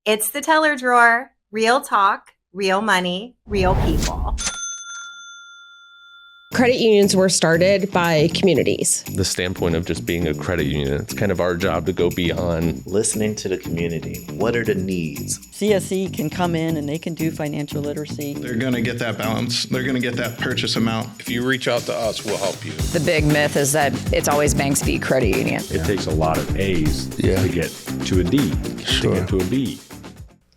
It's the Teller Drawer. Real talk, real money, real people. Credit unions were started by communities. The standpoint of just being a credit union, it's kind of our job to go beyond. Listening to the community. What are the needs? CSE can come in and they can do financial literacy. They're going to get that balance. They're going to get that purchase amount. If you reach out to us, we'll help you. The big myth is that it's always banks beat credit union. It takes a lot of A's to get to a D, to get to a B.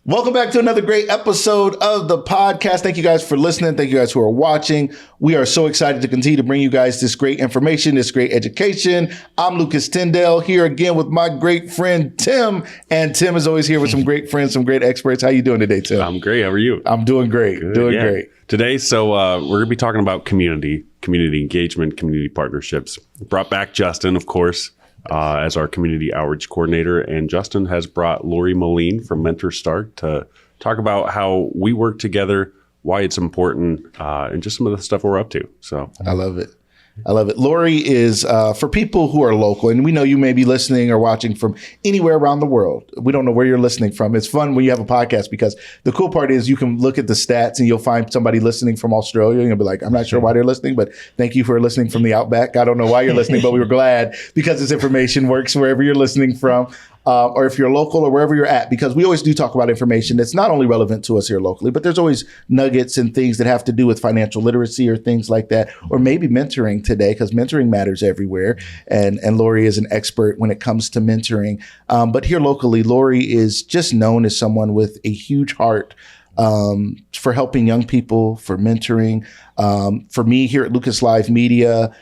Welcome back to another great episode of the podcast. Thank you guys for listening. Thank you guys who are watching. We are so excited to continue to bring you guys this great information, this great education. I'm Lucas Tyndale here again with my great friend Tim. And Tim is always here with some great friends, some great experts. How you doing today, Tim? I'm great. How are you? I'm doing great. Good, great. Today, we're going to be talking about community engagement, community partnerships. Brought back Justin, of course, as our community outreach coordinator. And Justin has brought Laurie Moline from Mentor Start to talk about how we work together, why it's important, and just some of the stuff we're up to. So I love it. Laurie is, for people who are local, and we know you may be listening or watching from anywhere around the world. We don't know where you're listening from. It's fun when you have a podcast because the cool part is you can look at the stats and you'll find somebody listening from Australia and you'll be like, I'm not sure why they're listening, but thank you for listening from the Outback. I don't know why you're listening, but we were glad because this information works wherever you're listening from. Or if you're local or wherever you're at, because we always do talk about information that's not only relevant to us here locally, but there's always nuggets and things that have to do with financial literacy or things like that, or maybe mentoring today, because mentoring matters everywhere. And Laurie is an expert when it comes to mentoring. But here locally, Laurie is just known as someone with a huge heart for helping young people, for mentoring. For me here at Lucas Live Media,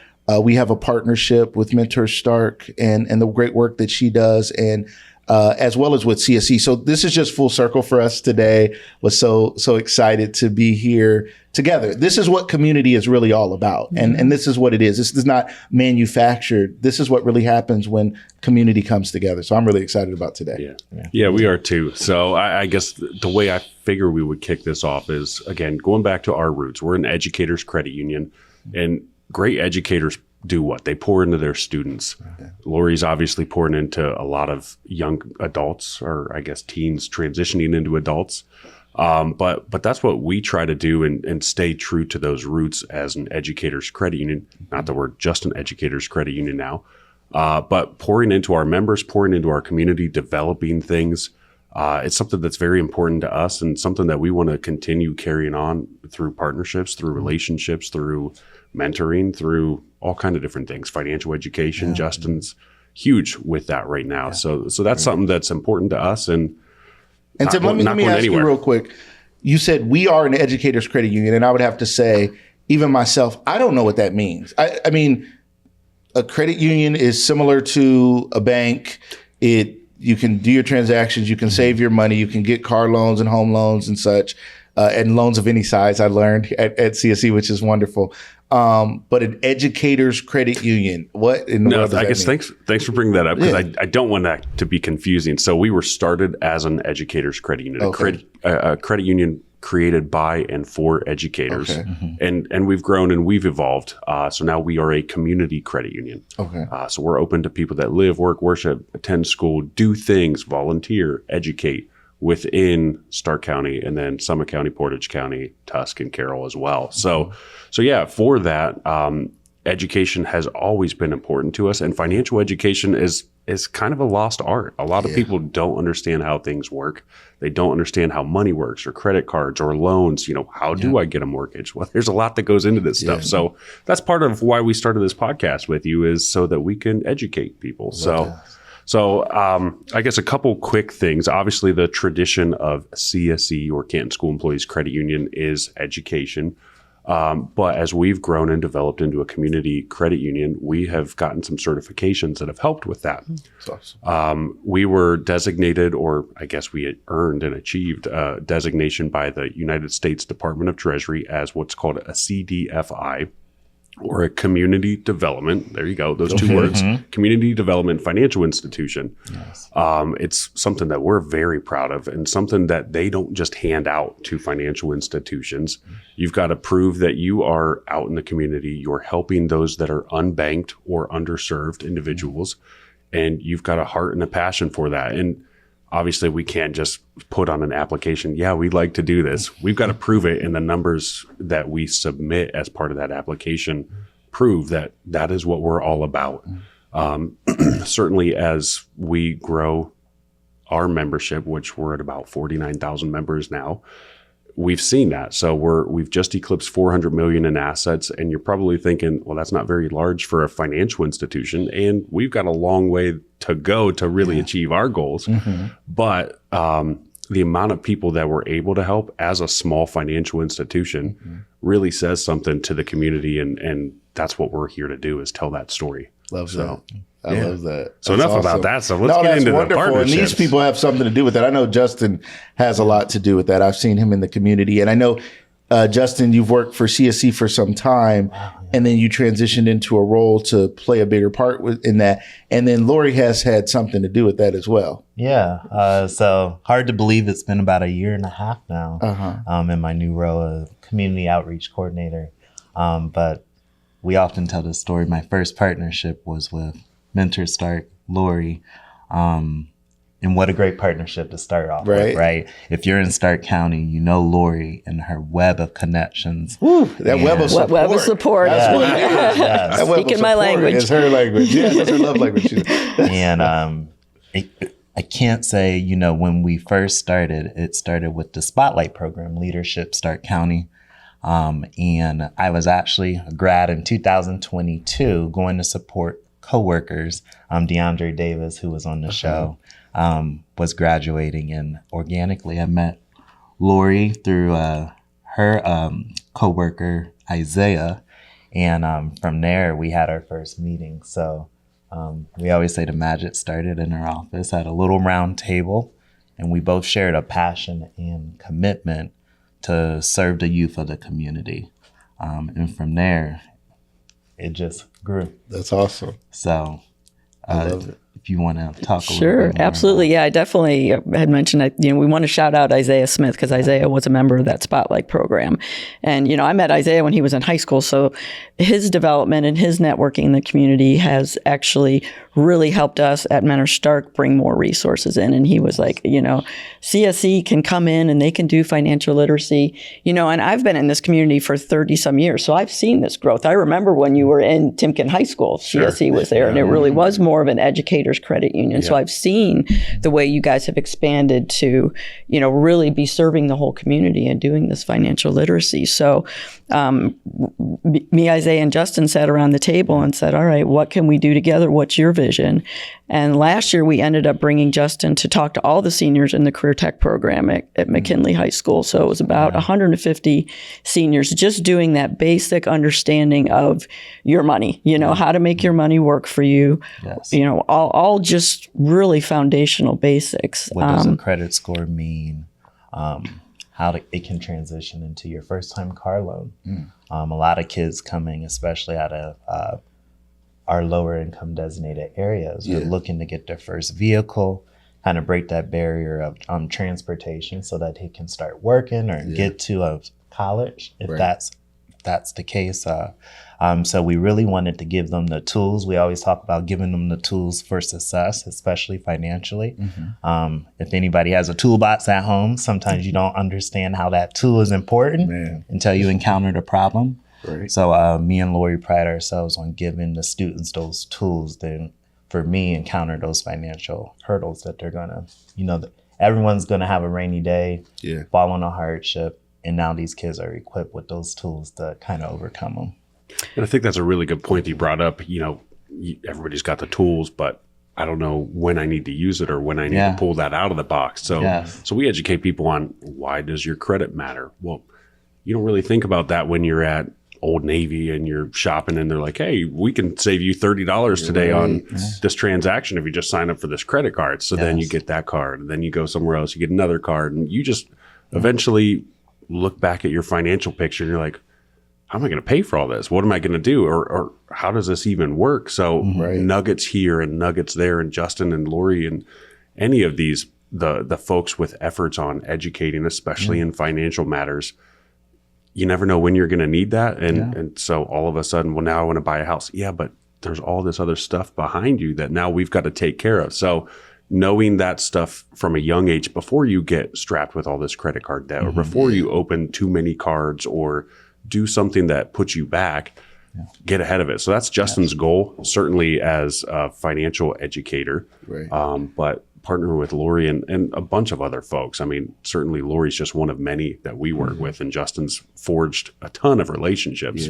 we have a partnership with Mentor Stark and the great work that she does, and as well as with CSE. So this is just full circle for us today. We're so excited to be here together. This is what community is really all about. And this is what it is. This is not manufactured. This is what really happens when community comes together. So I'm really excited about today. Yeah, we are too. So I guess the way I figure we would kick this off is, again, going back to our roots. We're an educators credit union, and great educators do what? They pour into their students. Okay. Laurie's obviously pouring into a lot of young adults, or I guess teens transitioning into adults. But that's what we try to do and stay true to those roots as an educators credit union. Not that we're just an educators credit union now, but pouring into our members, pouring into our community, developing things. It's something that's very important to us and something that we want to continue carrying on through partnerships, through relationships, through mentoring, through all kinds of different things. Financial education, Justin's huge with that right now. Yeah. So that's something that's important to us. And Tim, let me ask you real quick. You said we are an educators credit union, and I would have to say, even myself, I don't know what that means. I mean, a credit union is similar to a bank. You can do your transactions, you can save your money, you can get car loans and home loans and such, and loans of any size, I learned at CSE, which is wonderful. But an educators credit union, what in the world does that mean? Thanks for bringing that up, because I don't want that to be confusing. So we were started as an educators credit union, a credit union created by and for educators. Okay. And we've grown and we've evolved. So now we are a community credit union. Okay. So we're open to people that live, work, worship, attend school, do things, volunteer, educate within Stark County, and then Summit County, Portage County, Tusk, and Carroll as well. So yeah, for that, education has always been important to us, and financial education is kind of a lost art. A lot of people don't understand how things work. They don't understand how money works, or credit cards, or loans. How do I get a mortguage? Well, there's a lot that goes into this stuff. So that's part of why we started this podcast with you, is so that we can educate people. So I guess a couple quick things. Obviously, the tradition of CSE, or Canton School Employees Credit Union, is education. But as we've grown and developed into a community credit union, we have gotten some certifications that have helped with that. That's awesome. We were designated, or I guess we had earned and achieved a designation by the United States Department of Treasury as what's called a CDFI, or a community development. There you go. Those two words, community development financial institution. Yes. It's something that we're very proud of, and something that they don't just hand out to financial institutions. You've got to prove that you are out in the community. You're helping those that are unbanked or underserved individuals. And you've got a heart and a passion for that. And obviously we can't just put on an application, yeah, we'd like to do this. We've got to prove it, and the numbers that we submit as part of that application prove that that is what we're all about. Certainly as we grow our membership, which we're at about 49,000 members now, we've seen that. So we've just eclipsed 400 million in assets, and you're probably thinking, well, that's not very large for a financial institution, and we've got a long way to go to really achieve our goals. But the amount of people that we're able to help as a small financial institution really says something to the community, and that's what we're here to do, is tell that story. Love that. I love that. So That's enough about that. So let's get that's into wonderful. the partnerships. And these people have something to do with that. I know Justin has a lot to do with that. I've seen him in the community, and I know Justin, you've worked for CSC for some time, and then you transitioned into a role to play a bigger part in that. And then Laurie has had something to do with that as well. Yeah. So hard to believe it's been about 1.5 years now in my new role of community outreach coordinator. But we often tell this story. My first partnership was with Mentor Stark, Laurie. And what a great partnership to start off with, right? If you're in Stark County, you know Laurie and her web of connections. That web of support. Web of support. That's what it is. That web Speaking of my support language. is her language. Yeah, that's her love language. And I can't say, you know, when we first started, it started with the Spotlight program, Leadership Stark County. And I was actually a grad in 2022 going to support coworkers. DeAndre Davis, who was on the show, was graduating, and organically I met Laurie through her coworker Isaiah, and from there we had our first meeting. So we always say the magic started in our office at a little round table, and we both shared a passion and commitment to serve the youth of the community, and from there it just grew. That's awesome. So I love it. if you want to talk a little Sure, bit more absolutely. Yeah, I definitely had mentioned, we want to shout out Isaiah Smith, because Isaiah was a member of that Spotlight program. And, I met Isaiah when he was in high school. So his development and his networking in the community has actually really helped us at Mentor Stark bring more resources in. And he was like, CSC can come in and they can do financial literacy, and I've been in this community for 30 some years. So I've seen this growth. I remember when you were in Timken High School, CSC was there, and it really was more of an educator's credit union. So I've seen the way you guys have expanded to, really be serving the whole community and doing this financial literacy. So me, Isaiah, and Justin sat around the table and said, all right, what can we do together? What's your vision? And last year we ended up bringing Justin to talk to all the seniors in the career tech program at McKinley High School. So it was about 150 seniors just doing that basic understanding of your money, how to make your money work for you, all just really foundational basics. What does a credit score mean? How it can transition into your first time car loan. A lot of kids coming, especially out of our lower income designated areas, are looking to get their first vehicle, kind of break that barrier of transportation so that they can start working or get to college if that's the case. So we really wanted to give them the tools. We always talk about giving them the tools for success, especially financially. If anybody has a toolbox at home, sometimes you don't understand how that tool is important until you encounter the problem. So me and Laurie pride ourselves on giving the students those tools. Then for me, encounter those financial hurdles that they're gonna, everyone's gonna have a rainy day, fall on a hardship. And now these kids are equipped with those tools to kind of overcome them. And I think that's a really good point that you brought up. Everybody's got the tools, but I don't know when I need to use it or when I need to pull that out of the box. So, so we educate people on, why does your credit matter? Well, you don't really think about that when you're at Old Navy and you're shopping and they're like, hey, we can save you $30 today on this transaction if you just sign up for this credit card. So then you get that card, and then you go somewhere else, you get another card, and you just eventually look back at your financial picture and you're like, how am I going to pay for all this? What am I going to do? Or how does this even work? So nuggets here and nuggets there, and Justin and Laurie and any of these, the folks with efforts on educating, especially in financial matters, you never know when you're going to need that. And so all of a sudden, well, now I want to buy a house. Yeah, but there's all this other stuff behind you that now we've got to take care of. So knowing that stuff from a young age before you get strapped with all this credit card debt or before you open too many cards or do something that puts you back, get ahead of it. So that's Justin's goal, certainly as a financial educator, but partner with Laurie and a bunch of other folks. I mean, certainly Laurie's just one of many that we work with, and Justin's forged a ton of relationships.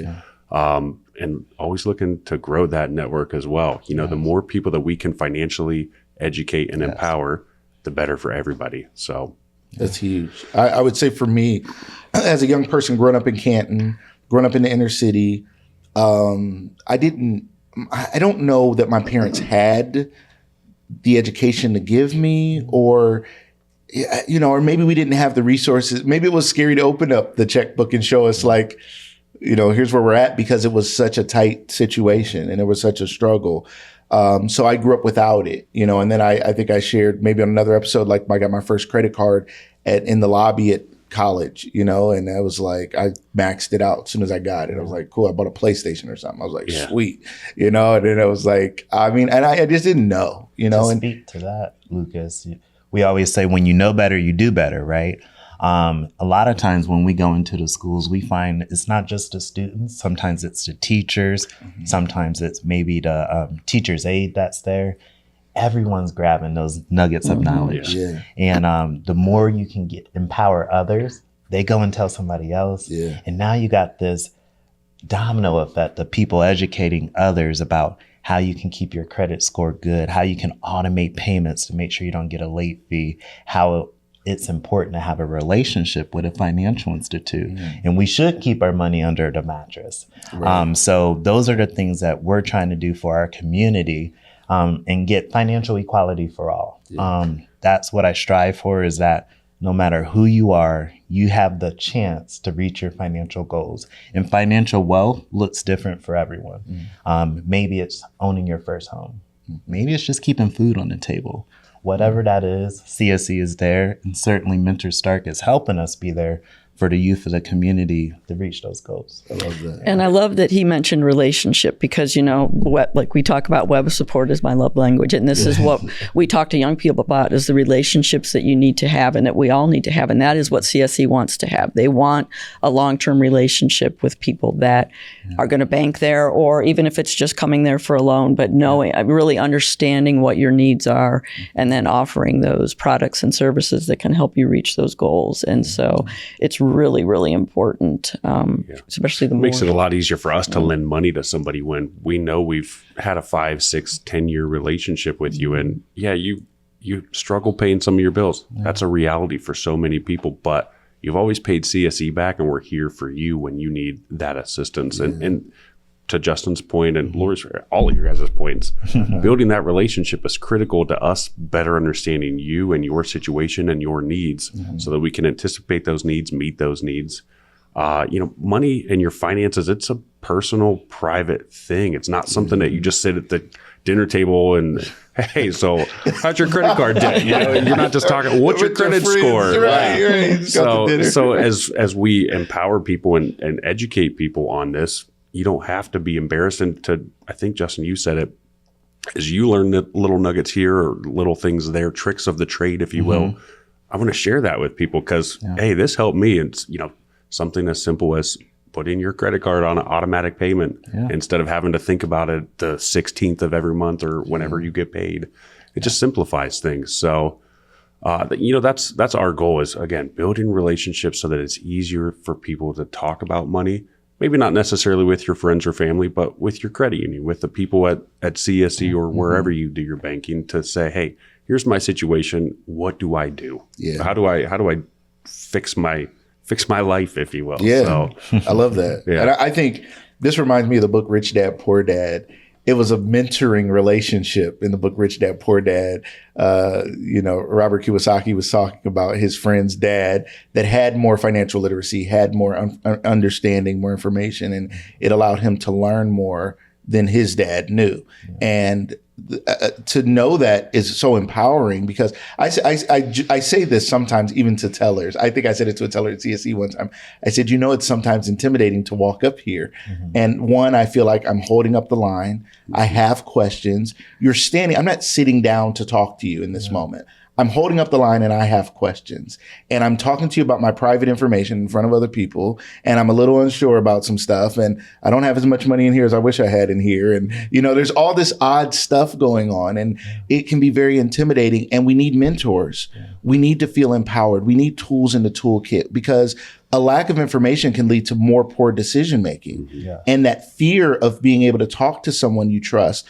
And always looking to grow that network as well. You know, the more people that we can financially educate and empower, the better for everybody. So that's huge. I would say for me, as a young person growing up in Canton, growing up in the inner city, I don't know that my parents had the education to give me, or, you know, or maybe we didn't have the resources. Maybe it was scary to open up the checkbook and show us like, you know, here's where we're at, because it was such a tight situation and it was such a struggle. So I grew up without it, you know, and then I think I shared maybe on another episode, like I got my first credit card in the lobby at college, you know, and I was like, I maxed it out as soon as I got it. I was like, cool, I bought a PlayStation or something. I was like, sweet, you know, and then I was like, I mean, and I just didn't know, you know. To speak to that, Lucas, we always say when you know better, you do better, right? A lot of times when we go into the schools, we find it's not just the students. Sometimes it's the teachers. Sometimes it's maybe the teacher's aide that's there. Everyone's grabbing those nuggets of knowledge. And the more you can empower others, they go and tell somebody else. And now you got this domino effect of people educating others about how you can keep your credit score good, how you can automate payments to make sure you don't get a late fee, how it's important to have a relationship with a financial institute. And we should keep our money under the mattress. So those are the things that we're trying to do for our community, and get financial equality for all. That's what I strive for, is that no matter who you are, you have the chance to reach your financial goals. And financial wealth looks different for everyone. Maybe it's owning your first home. Maybe it's just keeping food on the table. Whatever that is, CSE is there, and certainly Mentor Stark is helping us be there for the youth of the community to reach those goals. I love that. And I love that he mentioned relationship, because, you know, like we talk about, web of support is my love language. And this is what we talk to young people about, is the relationships that you need to have and that we all need to have. And that is what CSE wants to have. They want a long-term relationship with people that are going to bank there, or even if it's just coming there for a loan, but knowing, really understanding what your needs are, and then offering those products and services that can help you reach those goals. And so it's really, really important, especially the makes it a lot easier for us to lend money to somebody when we know we've had a 5, 6, 10-year relationship with you, and you struggle paying some of your bills. That's a reality for so many people, but you've always paid CSE back, and we're here for you when you need that assistance. And to Justin's point and Laurie's, all of your guys' points, building that relationship is critical to us better understanding you and your situation and your needs, so that we can anticipate those needs, meet those needs. You know, money and your finances, it's a personal, private thing. It's not something that you just sit at the dinner table and, hey, so how's your credit card debt? You know, you're not just talking, what's your credit score? Right. So as we empower people and educate people on this, you don't have to be embarrassed. And I think, Justin, you said it, as you learn the little nuggets here or little things there, tricks of the trade, if you will, I want to share that with people, because, hey, this helped me. It's, you know, something as simple as putting your credit card on an automatic payment instead of having to think about it the 16th of every month or whenever you get paid. It just simplifies things. So, you know, that's our goal, is, again, building relationships so that it's easier for people to talk about money. Maybe not necessarily with your friends or family, but with your credit union, with the people at CSE or wherever you do your banking, to say, hey, here's my situation. What do I do? How do I fix my life, if you will? So, I love that. And I think this reminds me of the book Rich Dad, Poor Dad. It was a mentoring relationship in the book Rich Dad, Poor Dad. You know, Robert Kiyosaki was talking about his friend's dad that had more financial literacy, had more understanding, more information, and it allowed him to learn more than his dad knew. And to know that is so empowering, because I say this sometimes even to tellers. I think I said it to a teller at CSE one time. I said, it's sometimes intimidating to walk up here. And one, I feel like I'm holding up the line. I have questions. You're standing. I'm not sitting down to talk to you in this moment. I'm holding up the line and I have questions, and I'm talking to you about my private information in front of other people. And I'm a little unsure about some stuff, and I don't have as much money in here as I wish I had in here. And, there's all this odd stuff going on, and it can be very intimidating, and we need mentors. We need to feel empowered. We need tools in the toolkit, because a lack of information can lead to more poor decision making. And that fear of being able to talk to someone you trust,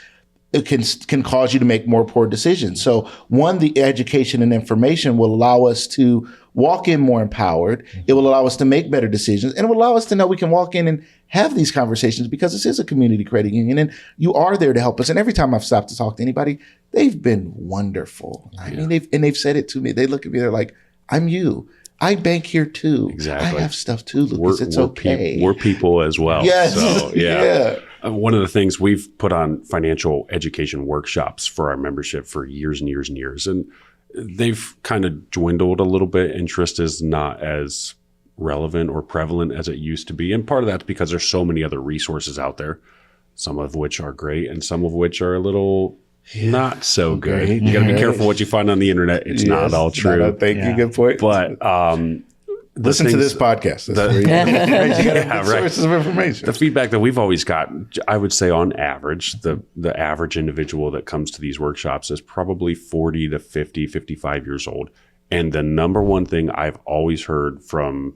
it can cause you to make more poor decisions. So one, the education and information will allow us to walk in more empowered. It will allow us to make better decisions, and it will allow us to know we can walk in and have these conversations, because this is a community credit union and you are there to help us. And every time I've stopped to talk to anybody, they've been wonderful. I mean, they've said it to me. They look at me, they're like, I'm you. I bank here too. Exactly. I have stuff too, Lucas. It's okay. We're people as well. Yes. So, yeah. One of the things, we've put on financial education workshops for our membership for years and years and years, and they've kind of dwindled a little bit. Interest is not as relevant or prevalent as it used to be. And part of that's because there's so many other resources out there, some of which are great and some of which are a little not so good. Great. You got to be careful what you find on the internet. It's not all true. Thank you. Good point. But listen to this podcast. That's where you got sources of information. The feedback that we've always got, I would say on average, the average individual that comes to these workshops is probably 40 to 50, 55 years old. And the number one thing I've always heard from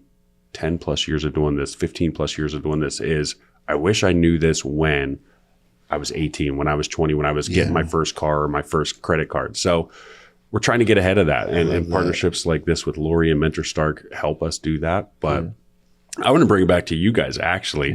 10 plus years of doing this, 15 plus years of doing this is, I wish I knew this when I was 18, when I was 20, when I was getting my first car or my first credit card. So we're trying to get ahead of that. And partnerships like this with Laurie and Mentor Stark help us do that. But I want to bring it back to you guys, actually.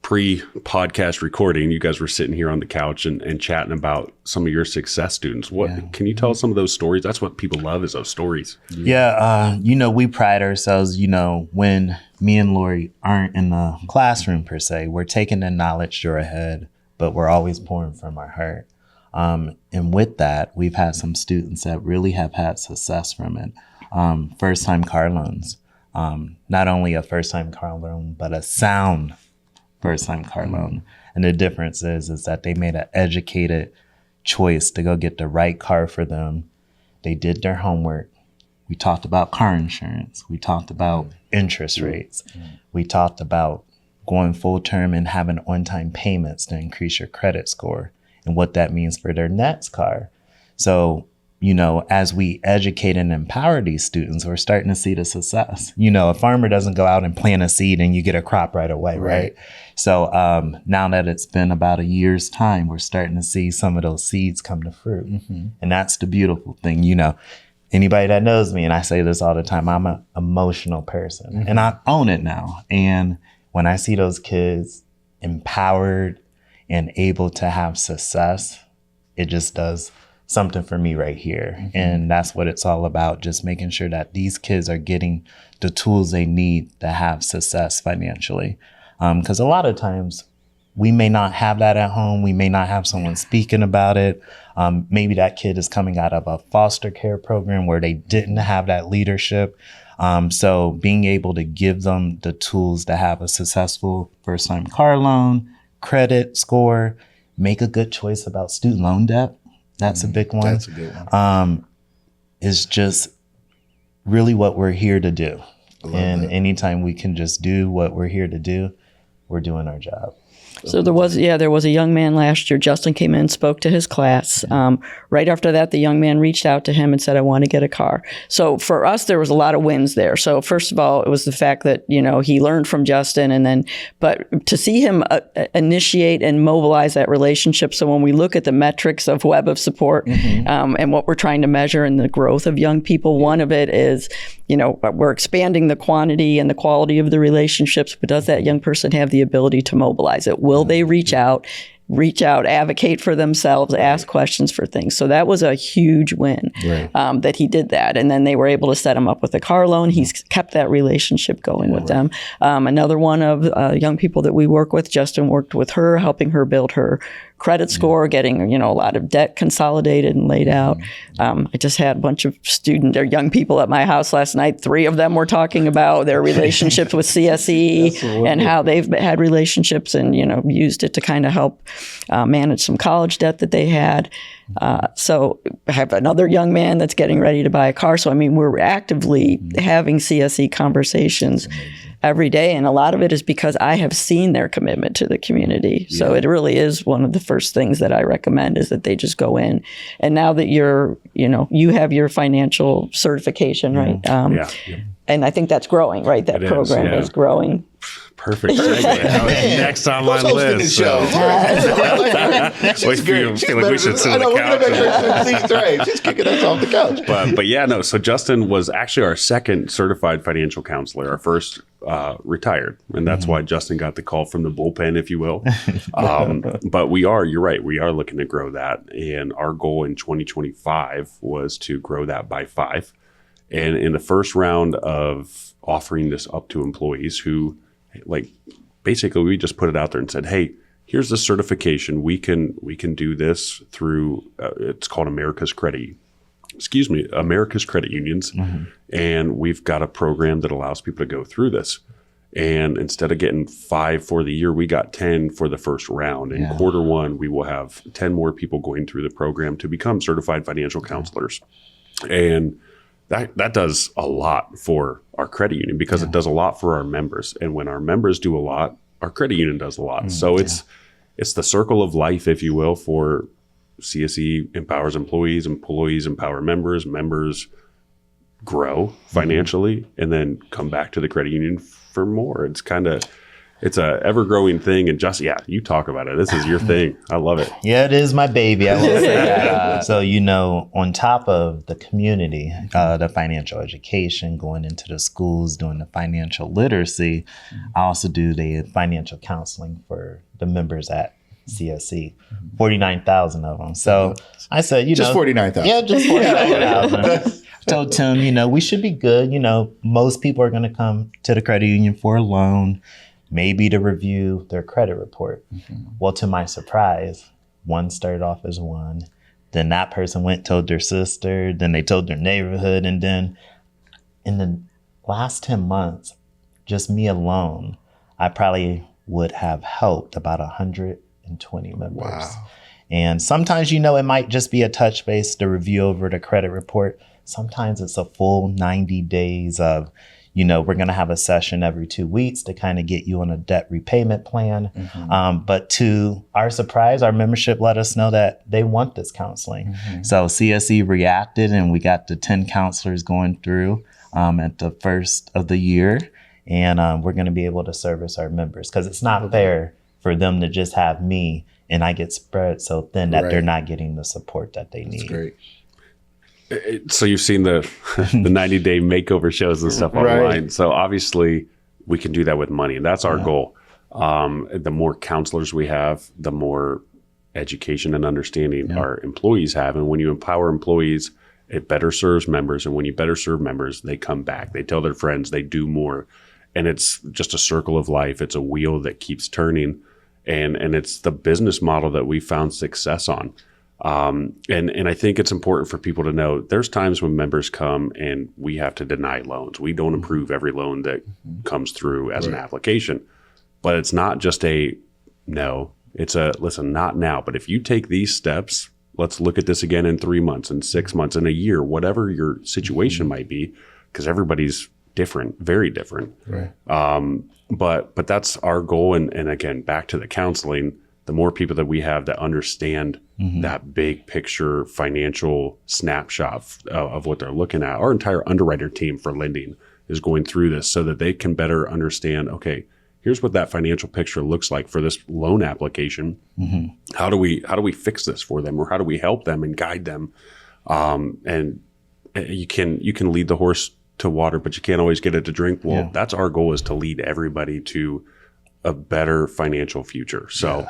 Pre-podcast recording, you guys were sitting here on the couch and chatting about some of your success students. Can you tell us some of those stories? That's what people love, is those stories. We pride ourselves, when me and Laurie aren't in the classroom per se, we're taking the knowledge to our head, but we're always pouring from our heart. And with that, we've had some students that really have had success from it. First-time car loans. Not only a first-time car loan, but a sound first-time car loan. And the difference is that they made an educated choice to go get the right car for them. They did their homework. We talked about car insurance. We talked about interest rates. We talked about going full term and having on-time payments to increase your credit score and what that means for their next car. So, as we educate and empower these students, we're starting to see the success. A farmer doesn't go out and plant a seed and you get a crop right away, right? So now that it's been about a year's time, we're starting to see some of those seeds come to fruit. And that's the beautiful thing. Anybody that knows me, and I say this all the time, I'm an emotional person and I own it now. And when I see those kids empowered and able to have success, it just does something for me right here. And that's what it's all about, just making sure that these kids are getting the tools they need to have success financially. Because a lot of times we may not have that at home. We may not have someone speaking about it. Maybe that kid is coming out of a foster care program where they didn't have that leadership. So being able to give them the tools to have a successful first-time car loan, credit score, make a good choice about student loan debt. That's a big one. That's a good one. Is just really what we're here to do. And anytime we can just do what we're here to do, we're doing our job. So there was a young man last year. Justin came in, spoke to his class. Right after that, the young man reached out to him and said, I want to get a car. So for us, there was a lot of wins there. So first of all, it was the fact that, he learned from Justin but to see him initiate and mobilize that relationship. So when we look at the metrics of Web of Support and what we're trying to measure and the growth of young people, one of it is, we're expanding the quantity and the quality of the relationships, but does that young person have the ability to mobilize it? Will they reach out reach out, advocate for themselves, ask questions for things. So that was a huge win that he did that. And then they were able to set him up with a car loan. He's kept that relationship going with them. Another one of young people that we work with, Justin worked with her, helping her build her credit score, getting, a lot of debt consolidated and laid out. I just had a bunch of student or young people at my house last night. 3 of them were talking about their relationships with CSE and how they've had relationships and, used it to kind of help manage some college debt that they had. So I have another young man that's getting ready to buy a car. So, we're actively having CSE conversations every day. And a lot of it is because I have seen their commitment to the community. So it really is one of the first things that I recommend is that they just go in. And now that you have your financial certification, right? And I think that's growing, right? That program is growing. Perfect segue. Next on my list. So. She's great. Feel like we should sit on the couch. She's kicking us off the couch. But yeah, no. So Justin was actually our second certified financial counselor. Our first retired, and that's why Justin got the call from the bullpen, if you will. But you're right. We are looking to grow that, and our goal in 2025 was to grow that by 5. And in the first round of offering this up to employees who, basically we just put it out there and said, hey, here's the certification. We can do this through, it's called America's Credit Unions. And we've got a program that allows people to go through this. And instead of getting 5 for the year, we got 10 for the first round. In quarter 1, we will have 10 more people going through the program to become certified financial counselors. And that does a lot for our credit union because it does a lot for our members. And when our members do a lot, our credit union does a lot. So it's the circle of life, if you will, for CSE empowers employees, employees empower members, members grow financially, and then come back to the credit union for more. It's a ever-growing thing. And just, you talk about it. This is your thing. I love it. Yeah, it is my baby. I will say that. So, on top of the community, the financial education, going into the schools, doing the financial literacy, I also do the financial counseling for the members at CSE, 49,000 of them. So I said, just 49,000. Yeah, just 49,000. Told Tim, we should be good. Most people are going to come to the credit union for a loan, maybe to review their credit report. Well, to my surprise, one started off as one. Then that person told their sister. Then they told their neighborhood. And then in the last 10 months, just me alone, I probably would have helped about 120 members. Wow. And sometimes, it might just be a touch base to review over the credit report. Sometimes it's a full 90 days of, we're going to have a session every 2 weeks to kind of get you on a debt repayment plan. But to our surprise, our membership let us know that they want this counseling. So CSE reacted, and we got the 10 counselors going through at the first of the year. And we're going to be able to service our members because it's not fair for them to just have me and I get spread so thin that they're not getting the support that they need. That's great. So you've seen the 90-day makeover shows and stuff online. So obviously we can do that with money. And that's our goal. The more counselors we have, the more education and understanding our employees have. And when you empower employees, it better serves members. And when you better serve members, they come back. They tell their friends, they do more. And it's just a circle of life. It's a wheel that keeps turning. And it's the business model that we found success on. And I think it's important for people to know there's times when members come and we have to deny loans. We don't approve every loan that comes through as an application, but it's not just a no, it's a listen, not now, but if you take these steps, let's look at this again in 3 months, in 6 months, in a year, whatever your situation might be, because everybody's different, very different. Right. But that's our goal. And again, back to the counseling, the more people that we have that understand that big picture financial snapshot of what they're looking at. Our entire underwriter team for lending is going through this so that they can better understand, okay, here's what that financial picture looks like for this loan application. How do we fix this for them, or how do we help them and guide them? And you can lead the horse to water, but you can't always get it to drink. Well, that's our goal, is to lead everybody to a better financial future. So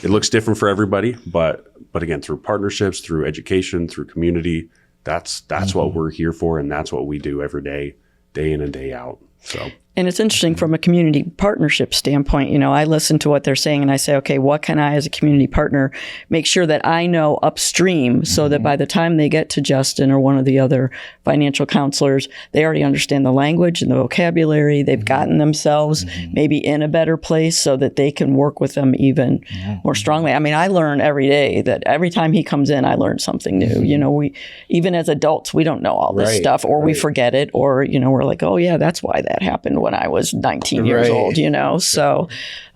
it looks different for everybody, but again, through partnerships, through education, through community, that's what we're here for, and that's what we do every day, day in and day out. So. And it's interesting from a community partnership standpoint. You know, I listen to what they're saying and I say, okay, what can I as a community partner make sure that I know upstream so that by the time they get to Justin or one of the other financial counselors, they already understand the language and the vocabulary. They've gotten themselves maybe in a better place so that they can work with them even more strongly. I mean, I learn every day that every time he comes in, I learn something new. You know, we, even as adults, we don't know all this stuff, or we forget it, or, you know, we're like, oh yeah, that's why that happened when I was 19 years old, you know? So,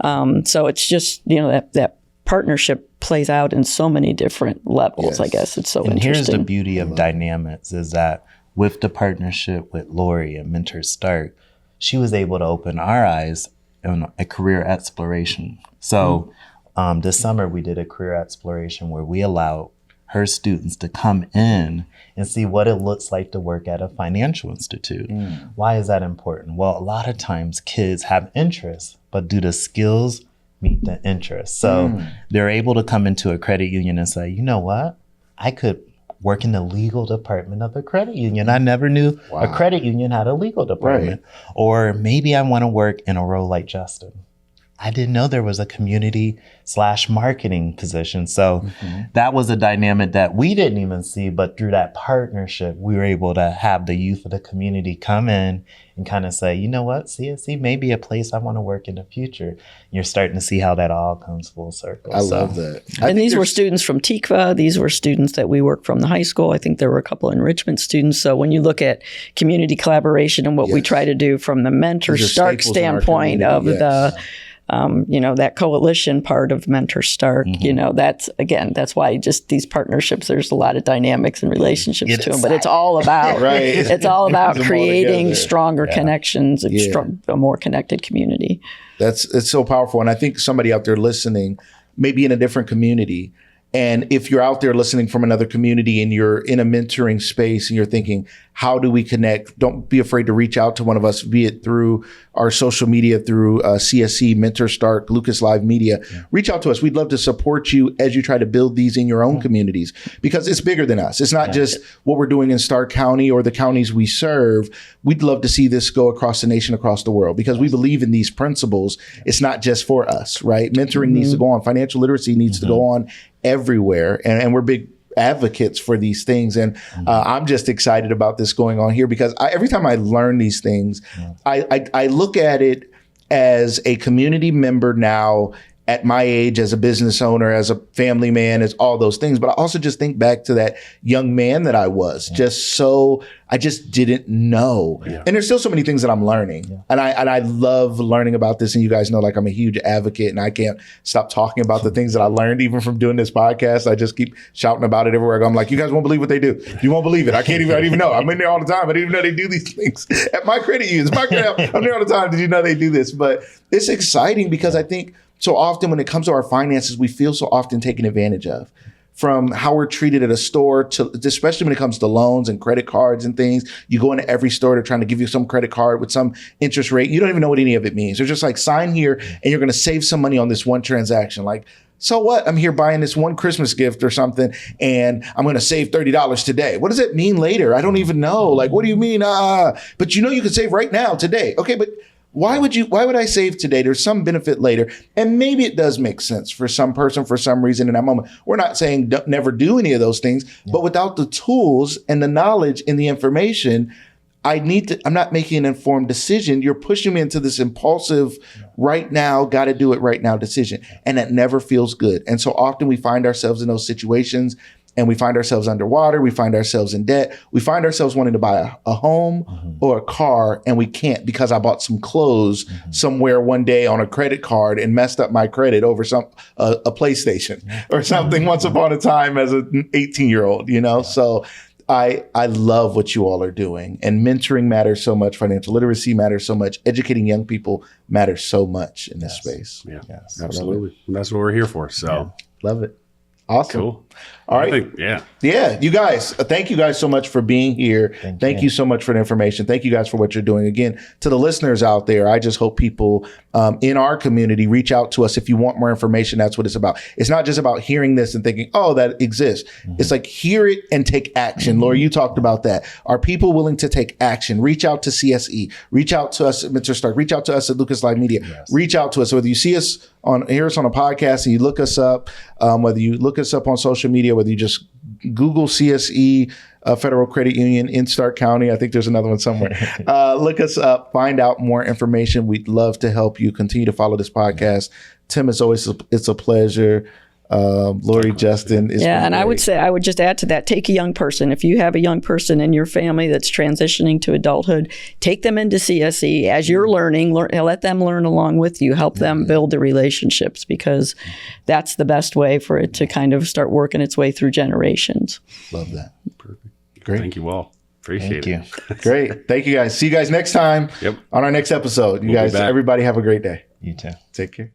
so it's just, you know, that partnership plays out in so many different levels. I guess it's so interesting. Here's the beauty of Dynamics is that with the partnership with Laurie and Mentor Stark, she was able to open our eyes on a career exploration. So this summer we did a career exploration where we allowed her students to come in and see what it looks like to work at a financial institute. Why is that important? Well, a lot of times kids have interests, but do the skills meet the interests? So they're able to come into a credit union and say, you know what? I could work in the legal department of a credit union. I never knew a credit union had a legal department. Or maybe I want to work in a role like Justin. I didn't know there was a community/marketing position. So that was a dynamic that we didn't even see, but through that partnership, we were able to have the youth of the community come in and kind of say, you know what, CSC may be a place I want to work in the future. You're starting to see how that all comes full circle. I love that. And these were students from TICVA. These were students that we worked from the high school. I think there were a couple enrichment students. So when you look at community collaboration and what we try to do from the Mentor Stark standpoint of the you know, that coalition part of Mentor Stark, you know, that's why just these partnerships, there's a lot of dynamics and relationships to them, but it's all about, it's all about creating stronger connections and a more connected community. It's so powerful. And I think somebody out there listening, maybe in a different community, and if you're out there listening from another community and you're in a mentoring space and you're thinking, how do we connect? Don't be afraid to reach out to one of us, be it through our social media, through CSC, Mentor Stark, Lucas Live Media. Reach out to us. We'd love to support you as you try to build these in your own communities, because it's bigger than us. It's not just what we're doing in Stark County or the counties we serve. We'd love to see this go across the nation, across the world, because we believe in these principles. It's not just for us, right? Mentoring needs to go on. Financial literacy needs to go on everywhere. And we're big advocates for these things. And I'm just excited about this going on here, because every time I learn these things, I look at it as a community member now at my age, as a business owner, as a family man, as all those things. But I also just think back to that young man that I was, I just didn't know. And there's still so many things that I'm learning. And I love learning about this. And you guys know, like, I'm a huge advocate, and I can't stop talking about the things that I learned even from doing this podcast. I just keep shouting about it everywhere I go. I'm like, you guys won't believe what they do. You won't believe it. I don't even know. I'm in there all the time. I didn't even know they do these things at my credit unions. I'm there all the time. Did you know they do this? But it's exciting, because I think so often when it comes to our finances, we feel so often taken advantage of, from how we're treated at a store to, especially when it comes to loans and credit cards and things. You go into every store, they're trying to give you some credit card with some interest rate. You don't even know what any of it means. They're just like, sign here and you're going to save some money on this one transaction. Like, so what? I'm here buying this one Christmas gift or something, and I'm going to save $30 today. What does it mean later? I don't even know. Like, what do you mean? But you know, you can save right now today. Okay, but why would I save today? There's some benefit later. And maybe it does make sense for some person, for some reason in that moment. We're not saying never do any of those things, but without the tools and the knowledge and the information, I'm not making an informed decision. You're pushing me into this impulsive, right now, got to do it right now decision. And that never feels good. And so often we find ourselves in those situations, and we find ourselves underwater. We find ourselves in debt. We find ourselves wanting to buy a home or a car, and we can't, because I bought some clothes somewhere one day on a credit card and messed up my credit over a PlayStation or something once upon a time as an 18-year-old, you know? So I love what you all are doing, and mentoring matters so much. Financial literacy matters so much. Educating young people matters so much in this space. Yeah, absolutely. And that's what we're here for. So love it. Awesome. Cool. All right. Yeah. You guys, thank you guys so much for being here. Thank you so much for the information. Thank you guys for what you're doing. Again, to the listeners out there, I just hope people in our community reach out to us if you want more information. That's what it's about. It's not just about hearing this and thinking, oh, that exists. It's like hear it and take action. Laurie, you talked about that. Are people willing to take action? Reach out to CSE. Reach out to us at Mr. Stark. Reach out to us at Lucas Live Media. Reach out to us. Whether you see us hear us on a podcast and you look us up, whether you look us up on social media, whether you just Google CSE Federal Credit Union in Stark County. I think there's another one somewhere. Look us up, find out more information. We'd love to help you continue to follow this podcast. Tim, as always, it's a pleasure. Laurie, Justin. And I would just add to that, take a young person. If you have a young person in your family that's transitioning to adulthood, take them into CSE. As you're learning, let them learn along with you. Help them build the relationships, because that's the best way for it to kind of start working its way through generations. Love that. Perfect. Great. Thank you all. Appreciate it. Great. Thank you guys. See you guys next time on our next episode. You guys, everybody have a great day. You too. Take care.